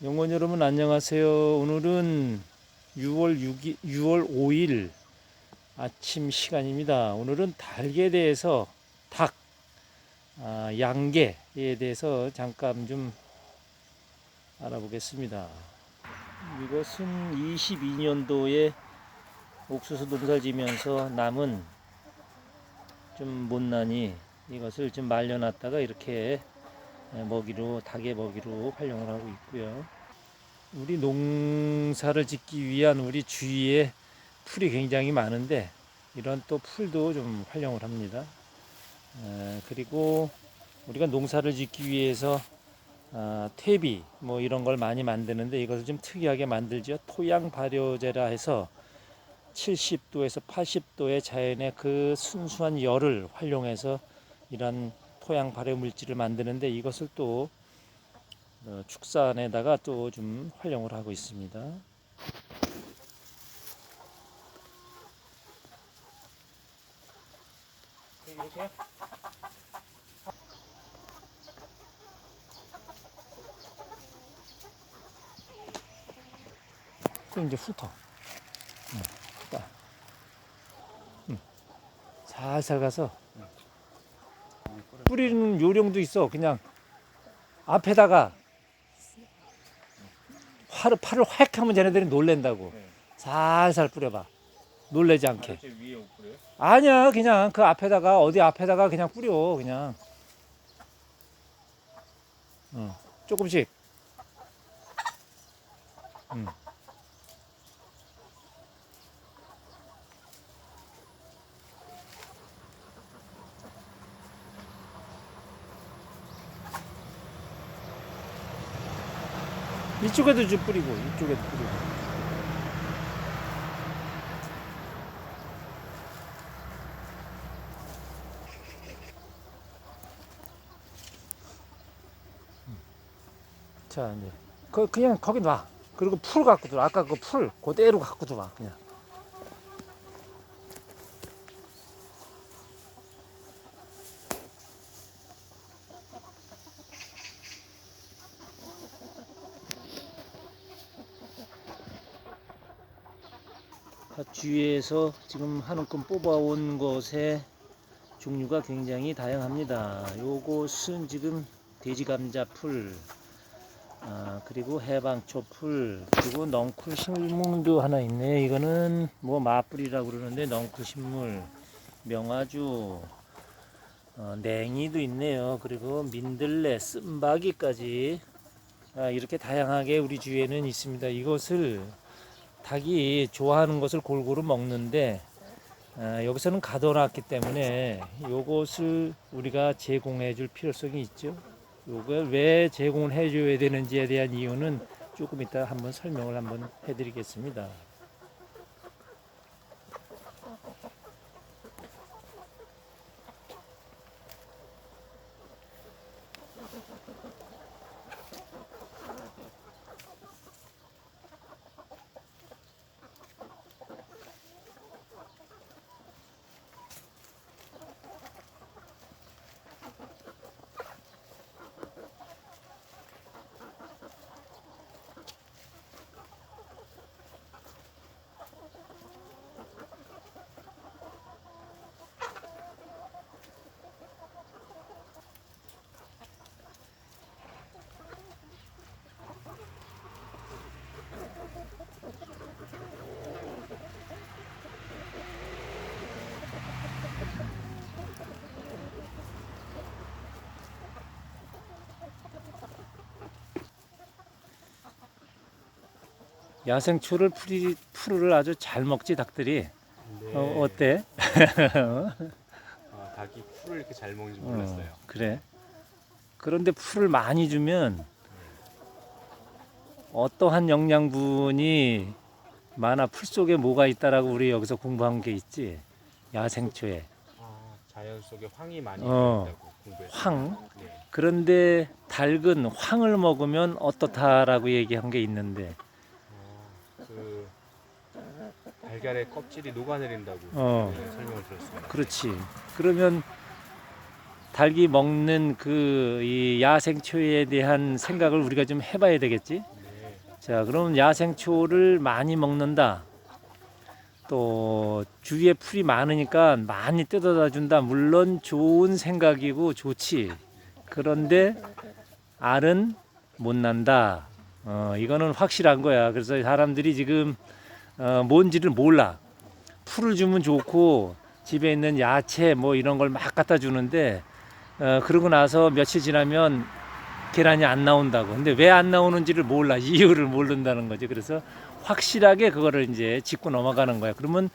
영원 여러분 안녕하세요. 오늘은 6월 5일 아침 시간입니다. 오늘은 닭에 대해서 양계에 대해서 잠깐 좀 알아보겠습니다. 이것은 22년도에 옥수수 농사를 지면서 남은 좀 못난이 이것을 좀 말려놨다가 이렇게 닭의 먹이로 활용을 하고 있고요. 우리 농사를 짓기 위한 우리 주위에 풀이 굉장히 많은데 이런 또 풀도 좀 활용을 합니다. 그리고 우리가 농사를 짓기 위해서 퇴비 뭐 이런 걸 많이 만드는데 이것을 좀 특이하게 만들죠. 토양 발효제라 해서 70도에서 80도의 자연의 그 순수한 열을 활용해서 이런 토양 발효 물질을 만드는데 이것을 또 축산에다가 또 좀 활용을 하고 있습니다. 이렇게 또 이제 훑어. 살살 가서 뿌리는 요령도 있어. 그냥 앞에다가 팔을 확 하면 쟤네들이 놀랜다고. 살살 뿌려봐. 놀래지 않게. 위에 뿌려요? 아니야, 그냥 그 앞에다가 어디 앞에다가 그냥 뿌려. 그냥 조금씩. 이쪽에도 좀 뿌리고 이쪽에도 뿌리고. 자, 이제 그냥 거기 놔. 그리고 풀 갖고 들어. 아까 그 풀 그대로 갖고 들어와. 그냥. 주위에서 지금 한 움큼 뽑아온 것의 종류가 굉장히 다양합니다. 요것은 지금 돼지감자풀, 그리고 해방초풀, 그리고 넝쿨 식물도 하나 있네. 이거는 뭐 마뿌리라고 그러는데 넝쿨 식물, 명아주, 냉이도 있네요. 그리고 민들레, 쓴바귀까지 이렇게 다양하게 우리 주위에는 있습니다. 이것을 닭이 좋아하는 것을 골고루 먹는데 여기서는 가둬놨기 때문에 이것을 우리가 제공해 줄 필요성이 있죠. 이걸 왜 제공을 해 줘야 되는지에 대한 이유는 조금 이따 한번 설명을 한번 해 드리겠습니다. 야생초를 풀을 아주 잘 먹지 닭들이. 네. 어때? 닭이 풀을 이렇게 잘 먹는지 몰랐어요. 그래. 그런데 풀을 많이 주면 어떠한 영양분이 많아. 풀 속에 뭐가 있다라고 우리 여기서 공부한 게 있지. 야생초에 자연 속에 황이 많이 어. 들어있다고 공부했어요. 황. 네. 그런데 닭은 황을 먹으면 어떻다라고 얘기한 게 있는데 그 달걀의 껍질이 녹아내린다고 설명을 들었습니다. 그렇지. 그러면 닭이 먹는 이 야생초에 대한 생각을 우리가 좀 해봐야 되겠지. 네. 자, 그럼 야생초를 많이 먹는다. 또 주위에 풀이 많으니까 많이 뜯어다 준다. 물론 좋은 생각이고 좋지. 그런데 알은 못 난다. 이거는 확실한 거야. 그래서 사람들이 지금 뭔지를 몰라. 풀을 주면 좋고 집에 있는 야채 뭐 이런 걸 막 갖다 주는데 그러고 나서 며칠 지나면 계란이 안 나온다고. 근데 왜 안 나오는지를 몰라. 이유를 모른다는 거지. 그래서 확실하게 그거를 이제 짚고 넘어가는 거야. 그러면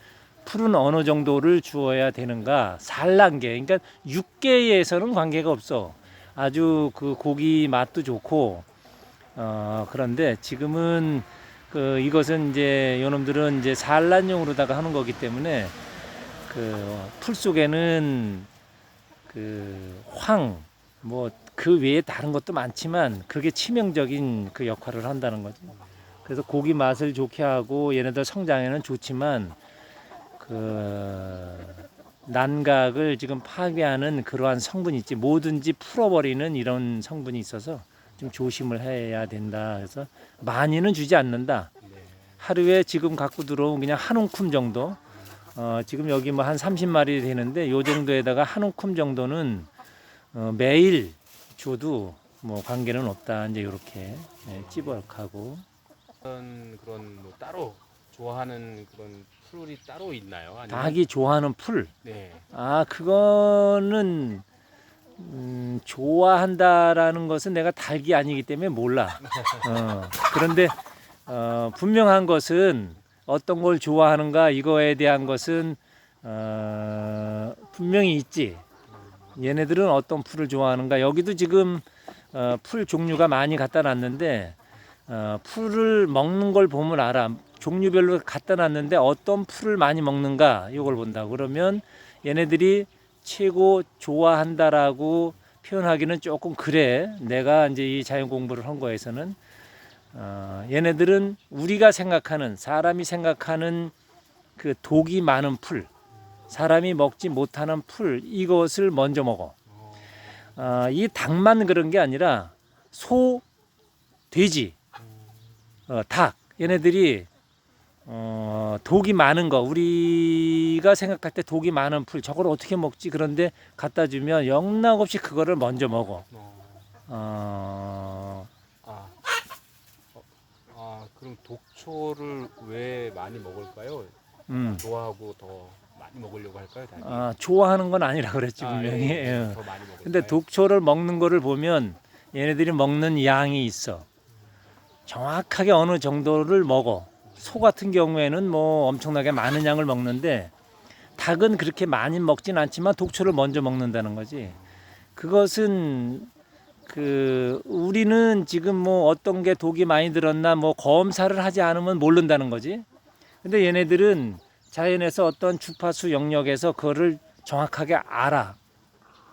풀은 어느 정도를 주어야 되는가? 산란계. 그러니까 육계에서는 관계가 없어. 아주 그 고기 맛도 좋고 그런데 지금은 이것은 이제 요놈들은 이제 산란용으로다가 하는 거기 때문에 그 풀 속에는 뭐 그 외에 다른 것도 많지만 그게 치명적인 그 역할을 한다는 거죠. 그래서 고기 맛을 좋게 하고 얘네들 성장에는 좋지만 그 난각을 지금 파괴하는 그러한 성분이 있지. 뭐든지 풀어버리는 이런 성분이 있어서 좀 조심을 해야 된다. 그래서 많이는 주지 않는다. 하루에 지금 갖고 들어온 그냥 한 움큼 정도. 지금 여기 뭐 한 30마리 되는데 요 정도에다가 한 움큼 정도는 매일 줘도 뭐 관계는 없다. 이제 이렇게 찌버럭하고. 그런 뭐 따로 좋아하는 그런 풀이 따로 있나요? 아니면 닭이 좋아하는 풀. 네. 그거는 좋아한다라는 것은 내가 닭이 아니기 때문에 몰라. 그런데 분명한 것은 어떤 걸 좋아하는가 이거에 대한 것은 분명히 있지. 얘네들은 어떤 풀을 좋아하는가. 여기도 지금 풀 종류가 많이 갖다 놨는데 풀을 먹는 걸 보면 알아. 종류별로 갖다 놨는데 어떤 풀을 많이 먹는가 이걸 본다. 그러면 얘네들이 최고 좋아한다라고 표현하기는 조금 그래. 내가 이제 이 자연 공부를 한 거에서는 얘네들은 우리가 생각하는 사람이 생각하는 그 독이 많은 풀, 사람이 먹지 못하는 풀 이것을 먼저 먹어. 이 닭만 그런 게 아니라 소, 돼지, 닭 얘네들이 독이 많은 거 우리가 생각할 때 독이 많은 풀 저걸 어떻게 먹지? 그런데 갖다 주면 영락없이 그거를 먼저 먹어. 그럼 독초를 왜 많이 먹을까요? 좋아하고 더 많이 먹으려고 할까요? 닭이? 좋아하는 건 아니라 그랬지 분명히. 더 많이 먹을까요? 근데 독초를 먹는 거를 보면 얘네들이 먹는 양이 있어. 정확하게 어느 정도를 먹어. 소 같은 경우에는 뭐 엄청나게 많은 양을 먹는데 닭은 그렇게 많이 먹진 않지만 독초를 먼저 먹는다는 거지. 그것은 우리는 지금 뭐 어떤 게 독이 많이 들었나 뭐 검사를 하지 않으면 모른다는 거지. 근데 얘네들은 자연에서 어떤 주파수 영역에서 그거를 정확하게 알아.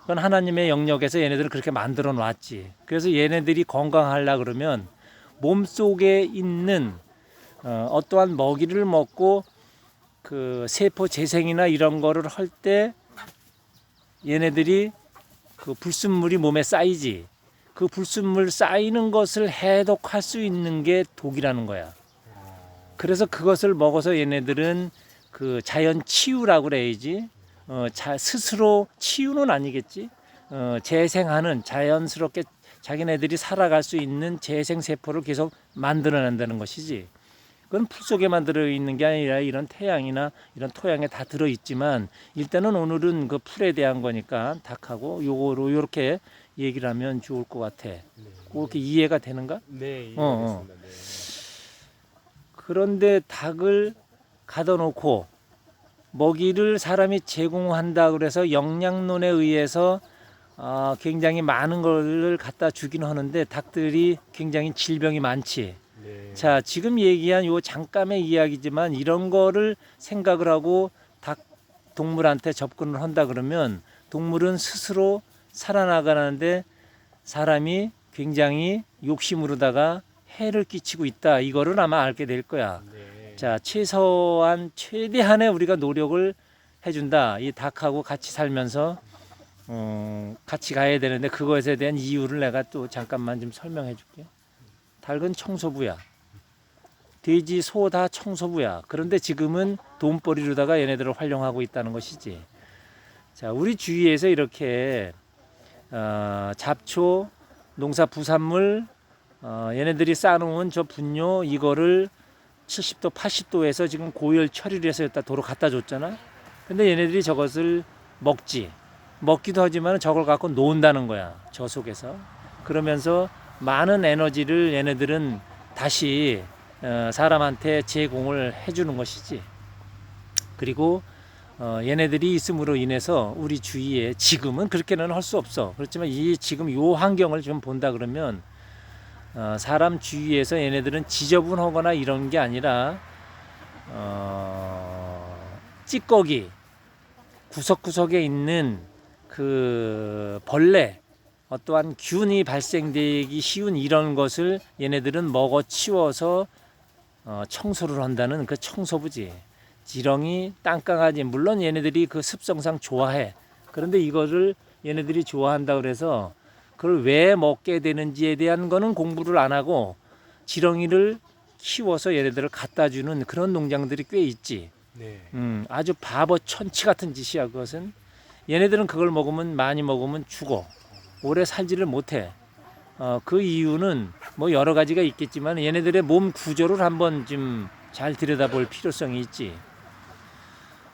그건 하나님의 영역에서 얘네들을 그렇게 만들어 놨지. 그래서 얘네들이 건강하려 그러면 몸속에 있는 어떠한 먹이를 먹고 그 세포 재생이나 이런 거를 할 때 얘네들이 그 불순물이 몸에 쌓이지. 그 불순물 쌓이는 것을 해독할 수 있는 게 독이라는 거야. 그래서 그것을 먹어서 얘네들은 그 자연 치유라고 그래야지. 스스로 치유는 아니겠지. 재생하는 자연스럽게 자기네들이 살아갈 수 있는 재생 세포를 계속 만들어낸다는 것이지. 그건 풀 속에만 들어있는 게 아니라 이런 태양이나 이런 토양에 다 들어있지만 일단은 오늘은 그 풀에 대한 거니까 닭하고 요거로 요렇게 얘기를 하면 좋을 것 같아. 그렇게 이해가 되는가? 네, 이해했습니다. 네. 그런데 닭을 가둬놓고 먹이를 사람이 제공한다 그래서 영양론에 의해서 굉장히 많은 걸 갖다 주긴 하는데 닭들이 굉장히 질병이 많지. 네. 자, 지금 얘기한 요 잠깐의 이야기지만 이런 거를 생각을 하고 동물한테 접근을 한다 그러면 동물은 스스로 살아나가는데 사람이 굉장히 욕심으로다가 해를 끼치고 있다. 이거를 아마 알게 될 거야. 네. 자, 최대한의 우리가 노력을 해준다. 이 닭하고 같이 살면서 같이 가야 되는데 그것에 대한 이유를 내가 또 잠깐만 좀 설명해 줄게. 닭은 청소부야. 돼지, 소 다 청소부야. 그런데 지금은 돈벌이로다가 얘네들을 활용하고 있다는 것이지. 자, 우리 주위에서 이렇게 잡초, 농사 부산물, 얘네들이 쌓아놓은 저 분뇨 이거를 70도, 80도에서 지금 고열 처리를 해서 여기다 도로 갖다 줬잖아. 근데 얘네들이 저것을 먹기도 하지만 저걸 갖고 논다는 거야. 저 속에서. 그러면서 많은 에너지를 얘네들은 다시 사람한테 제공을 해주는 것이지. 그리고 얘네들이 있음으로 인해서 우리 주위에 지금은 그렇게는 할 수 없어. 그렇지만 이 지금 요 환경을 좀 본다 그러면 사람 주위에서 얘네들은 지저분하거나 이런 게 아니라 찌꺼기 구석구석에 있는 그 벌레 어떠한 균이 발생되기 쉬운 이런 것을 얘네들은 먹어 치워서 청소를 한다는 그 청소부지. 지렁이, 땅강아지, 물론 얘네들이 그 습성상 좋아해. 그런데 이거를 얘네들이 좋아한다 그래서 그걸 왜 먹게 되는지에 대한 거는 공부를 안 하고 지렁이를 키워서 얘네들을 갖다 주는 그런 농장들이 꽤 있지. 네. 아주 바보 천치 같은 짓이야. 그것은 얘네들은 그걸 먹으면 많이 먹으면 죽어. 오래 살지를 못해. 그 이유는 뭐 여러 가지가 있겠지만 얘네들의 몸 구조를 한번 좀 잘 들여다볼 필요성이 있지.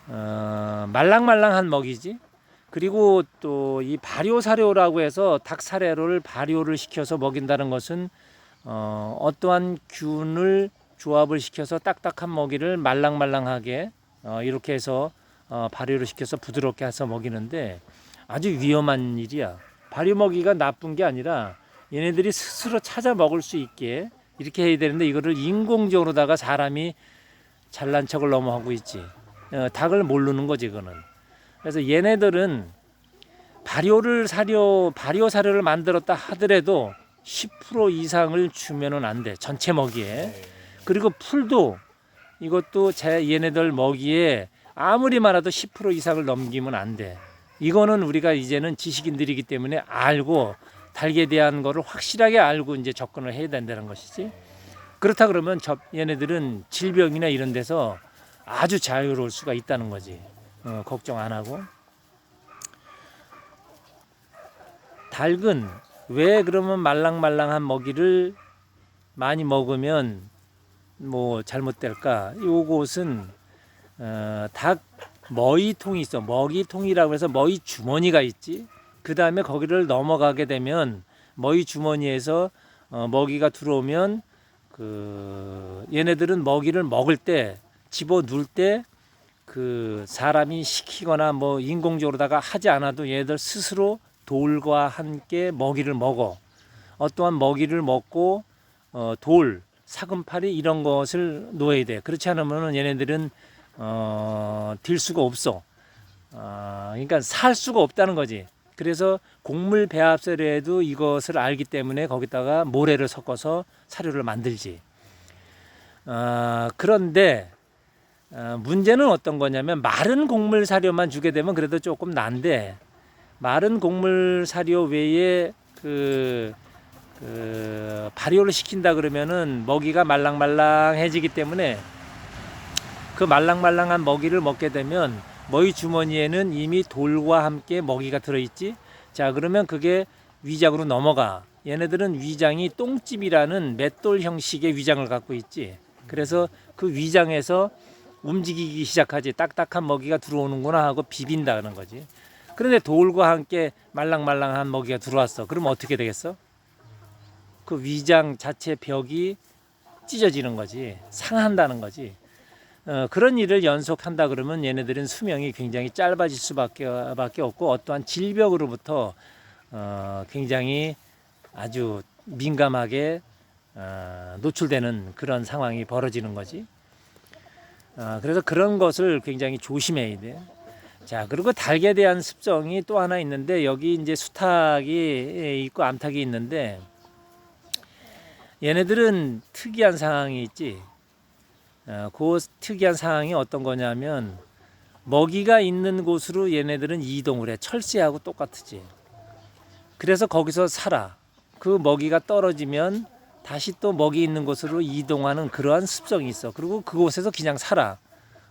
말랑말랑한 먹이지. 그리고 또 이 발효사료라고 해서 닭 사료를 발효를 시켜서 먹인다는 것은 어떠한 균을 조합을 시켜서 딱딱한 먹이를 말랑말랑하게 이렇게 해서 발효를 시켜서 부드럽게 해서 먹이는데 아주 위험한 일이야. 발효 먹이가 나쁜 게 아니라 얘네들이 스스로 찾아 먹을 수 있게 이렇게 해야 되는데 이거를 인공적으로다가 사람이 잘난 척을 너무 하고 있지. 닭을 모르는 거지 그거는. 그래서 얘네들은 발효 사료를 만들었다 하더라도 10% 이상을 주면은 안 돼. 전체 먹이에. 그리고 풀도 이것도 얘네들 먹이에 아무리 많아도 10% 이상을 넘기면 안 돼. 이거는 우리가 이제는 지식인들이기 때문에 알고 닭에 대한 거를 확실하게 알고 이제 접근을 해야 된다는 것이지. 그렇다 그러면 얘네들은 질병이나 이런 데서 아주 자유로울 수가 있다는 거지. 걱정 안 하고. 닭은 왜 그러면 말랑말랑한 먹이를 많이 먹으면 뭐 잘못될까? 요것은 닭 머리통이 있어. 먹이통이라고 해서 먹이 주머니가 있지. 그 다음에 거기를 넘어가게 되면 먹이 주머니에서 먹이가 들어오면 얘네들은 먹이를 먹을 때 집어 넣을 때 그 사람이 시키거나 뭐 인공적으로다가 하지 않아도 얘들 스스로 돌과 함께 먹이를 먹어. 어떠한 먹이를 먹고 돌, 사금파리 이런 것을 놓아야 돼. 그렇지 않으면 얘네들은 들 수가 없어. 그러니까 살 수가 없다는 거지. 그래서 곡물 배합설에도 이것을 알기 때문에 거기다가 모래를 섞어서 사료를 만들지. 그런데 문제는 어떤 거냐면 마른 곡물 사료만 주게 되면 그래도 조금 난데 마른 곡물 사료 외에 발효를 시킨다 그러면은 먹이가 말랑말랑해지기 때문에 그 말랑말랑한 먹이를 먹게 되면 먹이 주머니에는 이미 돌과 함께 먹이가 들어있지. 자, 그러면 그게 위장으로 넘어가. 얘네들은 위장이 똥집이라는 맷돌 형식의 위장을 갖고 있지. 그래서 그 위장에서 움직이기 시작하지. 딱딱한 먹이가 들어오는구나 하고 비빈다는 거지. 그런데 돌과 함께 말랑말랑한 먹이가 들어왔어. 그럼 어떻게 되겠어? 그 위장 자체 벽이 찢어지는 거지. 상한다는 거지. 그런 일을 연속한다 그러면 얘네들은 수명이 굉장히 짧아질 수밖에 없고 어떠한 질병으로부터 굉장히 아주 민감하게 노출되는 그런 상황이 벌어지는 거지. 그래서 그런 것을 굉장히 조심해야 돼. 자, 그리고 닭에 대한 습성이 또 하나 있는데 여기 이제 수탉이 있고 암탉이 있는데 얘네들은 특이한 상황이 있지. 그 특이한 상황이 어떤 거냐면 먹이가 있는 곳으로 얘네들은 이동을 해. 철새하고 똑같지. 그래서 거기서 살아. 그 먹이가 떨어지면 다시 또 먹이 있는 곳으로 이동하는 그러한 습성이 있어. 그리고 그곳에서 그냥 살아.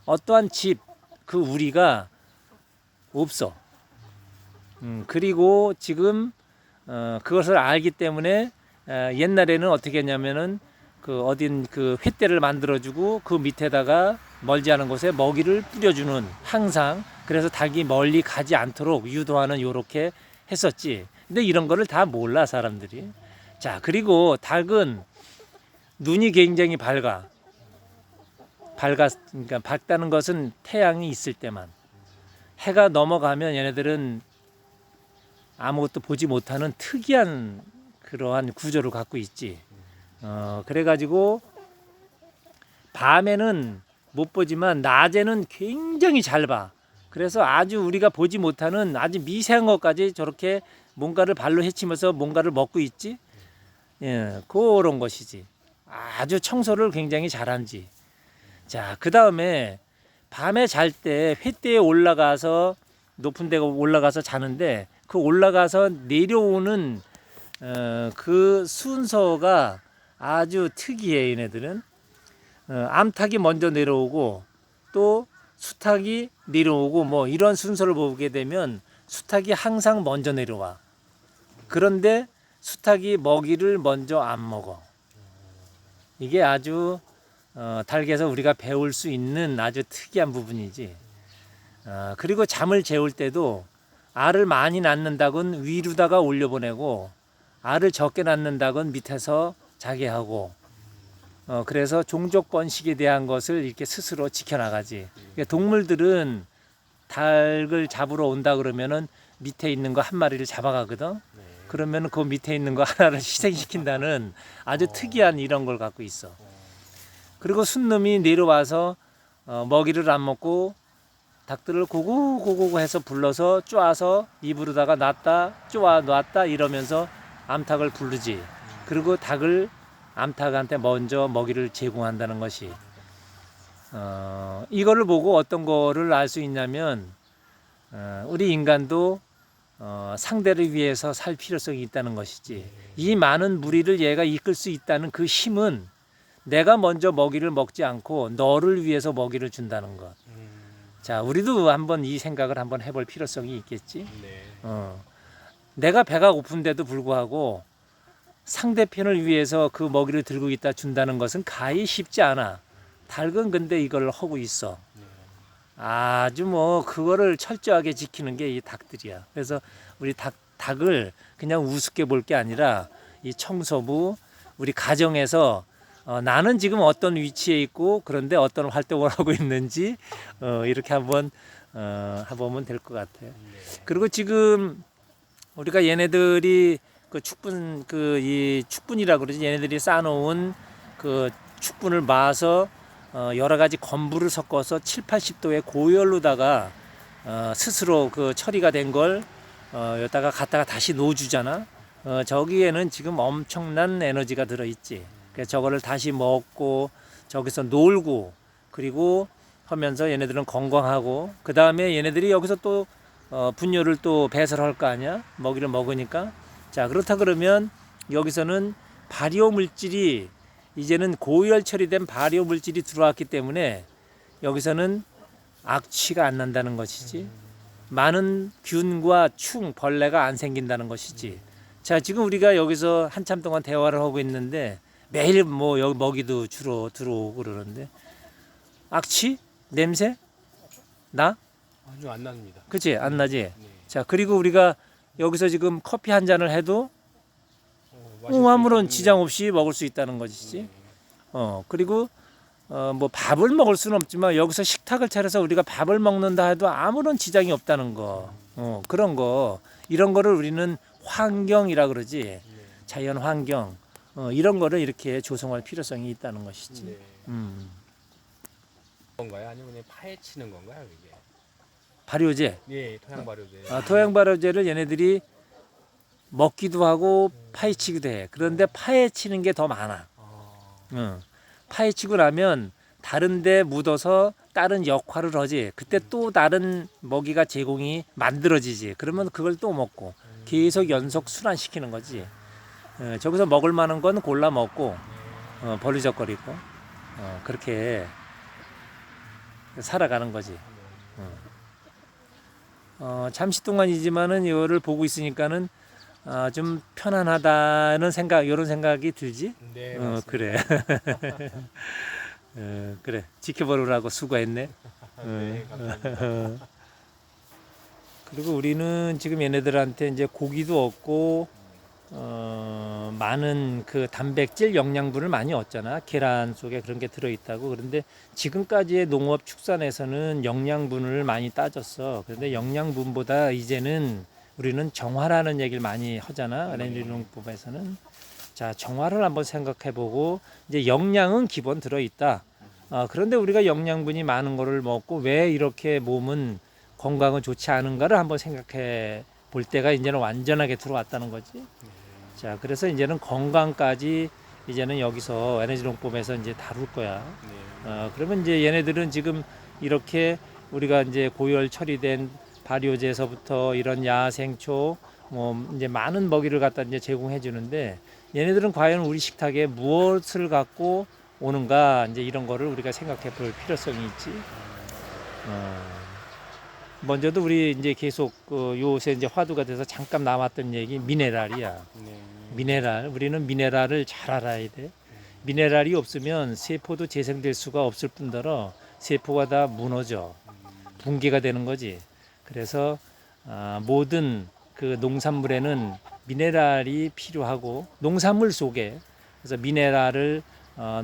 어떠한 집, 그 우리가 없어. 그리고 지금 그것을 알기 때문에 옛날에는 어떻게 했냐면은 그 어딘 그 횃대를 만들어주고 그 밑에다가 멀지 않은 곳에 먹이를 뿌려주는, 항상 그래서 닭이 멀리 가지 않도록 유도하는, 요렇게 했었지. 근데 이런 거를 다 몰라 사람들이. 자, 그리고 닭은 눈이 굉장히 밝아. 그러니까 밝다는 것은 태양이 있을 때만. 해가 넘어가면 얘네들은 아무것도 보지 못하는 특이한 그러한 구조를 갖고 있지. 그래가지고 밤에는 못 보지만 낮에는 굉장히 잘 봐. 그래서 아주 우리가 보지 못하는 아주 미세한 것까지 저렇게 뭔가를 발로 헤치면서 뭔가를 먹고 있지. 예, 그런 것이지. 아주 청소를 굉장히 잘한지. 자, 그 다음에 밤에 잘 때 횃대에 올라가서, 높은 데 올라가서 자는데, 그 올라가서 내려오는 그 순서가 아주 특이해. 얘네들은 암탉이 먼저 내려오고 또 수탉이 내려오고, 뭐 이런 순서를 보게 되면 수탉이 항상 먼저 내려와. 그런데 수탉이 먹이를 먼저 안 먹어. 이게 아주 닭에서 우리가 배울 수 있는 아주 특이한 부분이지. 그리고 잠을 재울 때도 알을 많이 낳는 닭은 위로다가 올려보내고, 알을 적게 낳는 닭은 밑에서 자게 하고, 그래서 종족 번식에 대한 것을 이렇게 스스로 지켜나가지. 그러니까 동물들은 닭을 잡으러 온다 그러면은 밑에 있는 거 한 마리를 잡아가거든. 그러면 그 밑에 있는 거 하나를 희생시킨다는 아주 특이한 이런 걸 갖고 있어. 그리고 순놈이 내려와서 먹이를 안 먹고 닭들을 고고고고 해서 불러서 쪼아서 입으로다가 놨다 쪼아 놨다 이러면서 암탉을 부르지. 그리고 닭을 암탉한테 먼저 먹이를 제공한다는 것이, 이거를 보고 어떤 거를 알 수 있냐면, 우리 인간도 상대를 위해서 살 필요성이 있다는 것이지. 이 많은 무리를 얘가 이끌 수 있다는 그 힘은 내가 먼저 먹이를 먹지 않고 너를 위해서 먹이를 준다는 것. 자, 우리도 한번 이 생각을 한번 해볼 필요성이 있겠지. 내가 배가 고픈데도 불구하고 상대편을 위해서 그 먹이를 들고 있다 준다는 것은 가히 쉽지 않아. 닭은 근데 이걸 하고 있어. 아주 뭐 그거를 철저하게 지키는 게 이 닭들이야. 그래서 우리 닭을 그냥 우습게 볼 게 아니라 이 청소부, 우리 가정에서 나는 지금 어떤 위치에 있고 그런데 어떤 활동을 하고 있는지 이렇게 한번 해보면 될 것 같아요. 그리고 지금 우리가 얘네들이 그 축분, 이 축분이라 그러지, 얘네들이 쌓아놓은 그 축분을 마서 여러 가지 건부를 섞어서 7, 80도의 고열로다가 스스로 그 처리가 된 걸 여기다가 갖다가 다시 놓아주잖아. 저기에는 지금 엄청난 에너지가 들어있지. 그래서 저거를 다시 먹고 저기서 놀고 그리고 하면서 얘네들은 건강하고, 그 다음에 얘네들이 여기서 또 분뇨를 또 배설할 거 아니야, 먹이를 먹으니까. 자, 그렇다 그러면 여기서는 발효 물질이, 이제는 고열 처리된 발효 물질이 들어왔기 때문에 여기서는 악취가 안 난다는 것이지. 많은 균과 충, 벌레가 안 생긴다는 것이지. 자, 지금 우리가 여기서 한참 동안 대화를 하고 있는데 매일 뭐 여기 먹이도 주로 들어오고 그러는데 악취? 냄새? 나? 아니요, 안 납니다. 그치? 안 나지? 네. 자, 그리고 우리가 여기서 지금 커피 한 잔을 해도 아무런 지장 없이 먹을 수 있다는 것이지. 그리고 뭐 밥을 먹을 수는 없지만 여기서 식탁을 차려서 우리가 밥을 먹는다 해도 아무런 지장이 없다는 거. 그런 거, 이런 거를 우리는 환경이라 그러지. 자연 환경. 이런 거를 이렇게 조성할 필요성이 있다는 것이지. 네. 건가요? 아니면 그냥 파헤치는 건가요, 이게? 발효제. 예, 토양 발효제. 토양 발효제를 얘네들이 먹기도 하고 파헤치기도 해. 그런데 파헤치는 게 더 많아. 파헤치고 나면 다른 데 묻어서 다른 역할을 하지. 그때 또 다른 먹이가 제공이 만들어지지. 그러면 그걸 또 먹고 계속 연속 순환시키는 거지. 저기서 먹을 만한 건 골라 먹고 버리적거리고 그렇게 살아가는 거지. 잠시 동안이지만은 이거를 보고 있으니까는 좀 편안하다는 생각, 이런 생각이 들지? 네, 맞습니다. 그래. 그래. 지켜보느라고 수고했네. 네, 감사합니다. 그리고 우리는 지금 얘네들한테 이제 고기도 얻고, 많은 그 단백질 영양분을 많이 얻잖아. 계란 속에 그런 게 들어있다고. 그런데 지금까지의 농업 축산에서는 영양분을 많이 따졌어. 그런데 영양분보다 이제는 우리는 정화라는 얘기를 많이 하잖아. LNG 농법에서는. 자, 정화를 한번 생각해보고, 이제 영양은 기본 들어있다. 그런데 우리가 영양분이 많은 거를 먹고 왜 이렇게 몸은 건강은 좋지 않은가를 한번 생각해 볼 때가 이제는 완전하게 들어왔다는 거지. 자, 그래서 이제는 건강까지 이제는 여기서 에너지 농법에서 이제 다룰 거야. 그러면 이제 얘네들은 지금 이렇게 우리가 이제 고열 처리된 발효제에서부터 이런 야생초 뭐 이제 많은 먹이를 갖다 이제 제공해 주는데 얘네들은 과연 우리 식탁에 무엇을 갖고 오는가 이제 이런 거를 우리가 생각해 볼 필요성이 있지. 먼저도 우리 이제 계속 요새 이제 화두가 돼서 잠깐 나왔던 얘기 미네랄이야. 네. 미네랄. 우리는 미네랄을 잘 알아야 돼. 미네랄이 없으면 세포도 재생될 수가 없을 뿐더러 세포가 다 무너져. 붕괴가 되는 거지. 그래서 모든 그 농산물에는 미네랄이 필요하고 농산물 속에 그래서 미네랄을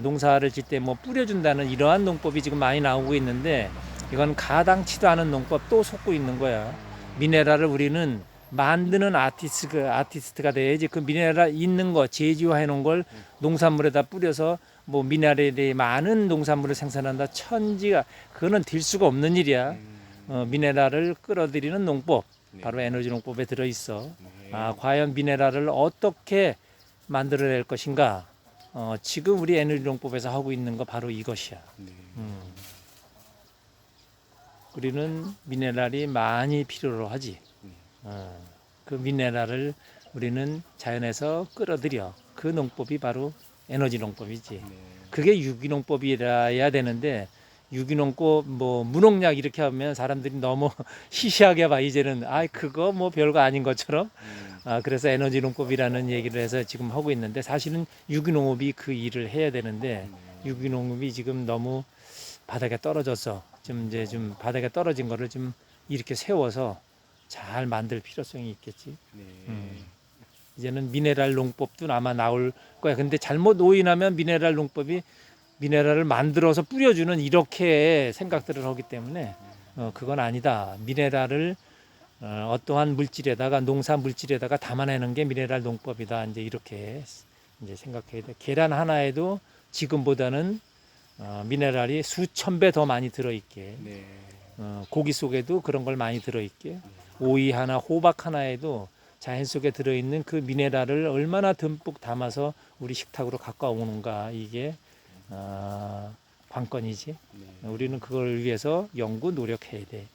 농사를 짓 때 뭐 뿌려준다는 이러한 농법이 지금 많이 나오고 있는데 이건 가당치도 않은 농법 또 속고 있는 거야. 미네랄을 우리는 만드는 아티스트가 돼야지 그 미네랄 있는 거 제조해 놓은 걸 농산물에다 뿌려서 뭐 미네랄이 많은 농산물을 생산한다 천지가 그거는 될 수가 없는 일이야. 미네랄을 끌어들이는 농법 바로 에너지 농법에 들어 있어. 과연 미네랄을 어떻게 만들어낼 것인가? 지금 우리 에너지 농법에서 하고 있는 거 바로 이것이야. 우리는 미네랄이 많이 필요로 하지. 그 미네랄을 우리는 자연에서 끌어들여. 그 농법이 바로 에너지 농법이지. 그게 유기농법이라야 되는데 유기농법 뭐 무농약 이렇게 하면 사람들이 너무 시시하게 봐. 이제는 그거 뭐 별거 아닌 것처럼. 그래서 에너지 농법이라는 얘기를 해서 지금 하고 있는데 사실은 유기농업이 그 일을 해야 되는데 유기농업이 지금 너무 바닥에 떨어져서 좀 바닥에 떨어진 거를 좀 이렇게 세워서 잘 만들 필요성이 있겠지. 이제는 미네랄 농법도 아마 나올 거야. 근데 잘못 오인하면 미네랄 농법이 미네랄을 만들어서 뿌려주는 이렇게 생각들을 하기 때문에 그건 아니다. 미네랄을 어떠한 물질에다가 농산 물질에다가 담아내는 게 미네랄 농법이다. 이제 이렇게 이제 생각해야 돼. 계란 하나에도 지금보다는 미네랄이 수천 배 더 많이 들어있게. 고기 속에도 그런 걸 많이 들어있게. 오이 하나, 호박 하나에도 자연 속에 들어있는 그 미네랄을 얼마나 듬뿍 담아서 우리 식탁으로 가까워오는가 이게 관건이지. 우리는 그걸 위해서 연구 노력해야 돼.